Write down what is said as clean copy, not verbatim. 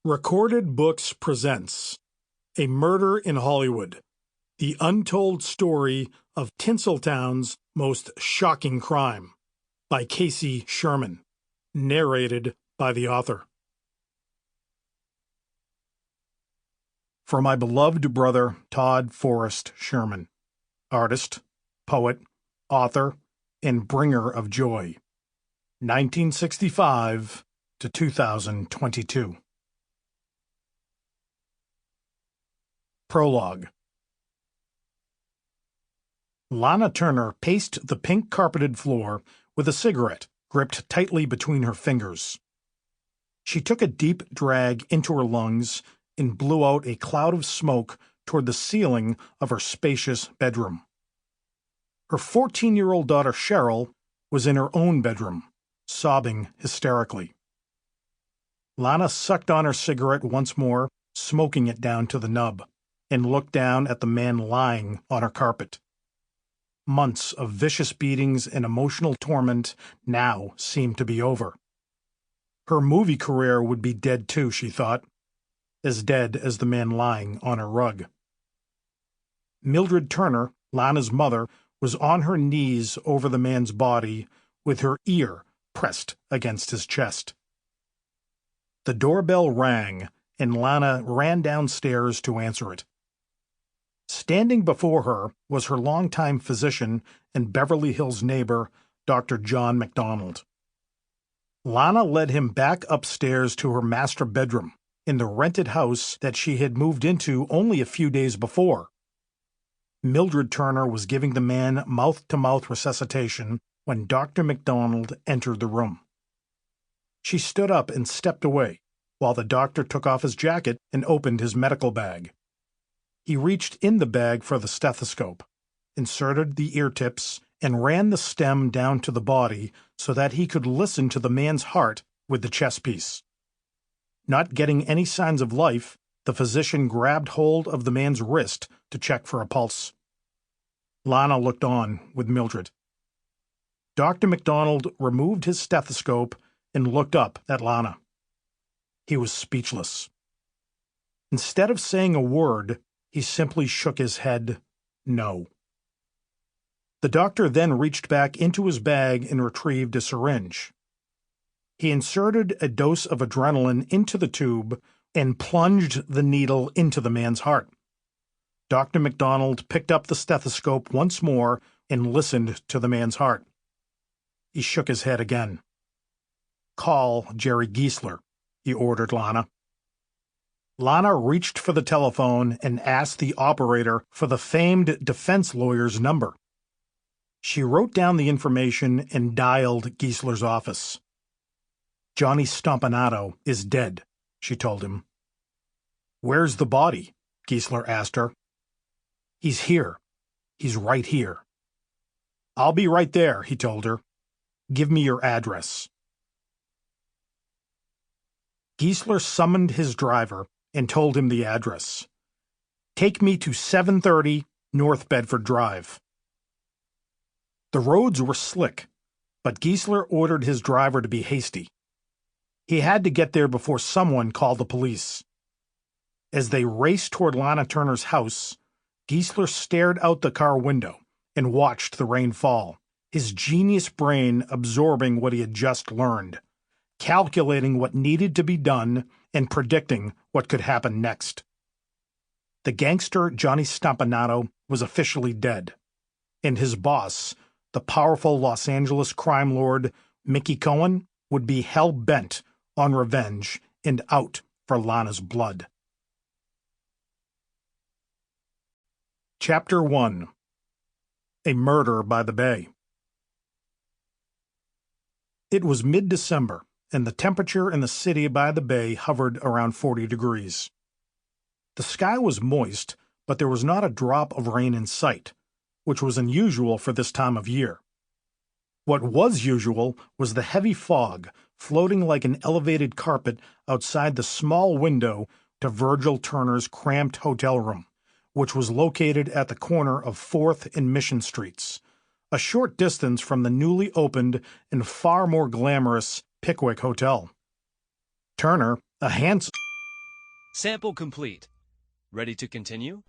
Recorded Books presents A Murder in Hollywood, the untold story of Tinseltown's most shocking crime, by Casey Sherman, narrated by the author. For my beloved brother Todd Forrest Sherman, artist, poet, author, and bringer of joy, 1965 to 2022. Prologue. Lana Turner paced the pink-carpeted floor with a cigarette gripped tightly between her fingers. She took a deep drag into her lungs and blew out a cloud of smoke toward the ceiling of her spacious bedroom. Her 14-year-old daughter Cheryl was in her own bedroom, sobbing hysterically. Lana sucked on her cigarette once more, smoking it down to the nub, and looked down at the man lying on her carpet. Months of vicious beatings and emotional torment now seemed to be over. Her movie career would be dead too, she thought, as dead as the man lying on her rug. Mildred Turner, Lana's mother, was on her knees over the man's body with her ear pressed against his chest. The doorbell rang, and Lana ran downstairs to answer it. Standing before her was her longtime physician and Beverly Hills neighbor, Dr. John McDonald. Lana led him back upstairs to her master bedroom in the rented house that she had moved into only a few days before. Mildred Turner was giving the man mouth-to-mouth resuscitation when Dr. McDonald entered the room. She stood up and stepped away while the doctor took off his jacket and opened his medical bag. He reached in the bag for the stethoscope, inserted the ear tips, and ran the stem down to the body so that he could listen to the man's heart with the chest piece. Not getting any signs of life, the physician grabbed hold of the man's wrist to check for a pulse. Lana looked on with Mildred. Dr. McDonald removed his stethoscope and looked up at Lana. He was speechless. Instead of saying a word, he simply shook his head, no. The doctor then reached back into his bag and retrieved a syringe. He inserted a dose of adrenaline into the tube and plunged the needle into the man's heart. Dr. McDonald picked up the stethoscope once more and listened to the man's heart. He shook his head again. "Call Jerry Giesler," he ordered Lana. Lana reached for the telephone and asked the operator for the famed defense lawyer's number. She wrote down the information and dialed Giesler's office. "Johnny Stompanato is dead," she told him. "Where's the body?" Giesler asked her. "He's here. He's right here." "I'll be right there," he told her. "Give me your address." Giesler summoned his driver and told him the address. "Take me to 730 North Bedford Drive." The roads were slick, but Giesler ordered his driver to be hasty. He had to get there before someone called the police. As they raced toward Lana Turner's house, Giesler stared out the car window and watched the rain fall, his genius brain absorbing what he had just learned, calculating what needed to be done and predicting what could happen next. The gangster Johnny Stompanato was officially dead, and his boss, the powerful Los Angeles crime lord Mickey Cohen, would be hell-bent on revenge and out for Lana's blood. Chapter 1. A Murder by the Bay. It was mid-December, and the temperature in the city by the bay hovered around 40 degrees. The sky was moist, but there was not a drop of rain in sight, which was unusual for this time of year. What was usual was the heavy fog floating like an elevated carpet outside the small window to Virgil Turner's cramped hotel room, which was located at the corner of 4th and Mission Streets, a short distance from the newly opened and far more glamorous Pickwick Hotel. Turner, a handsome Sample complete. Ready to continue?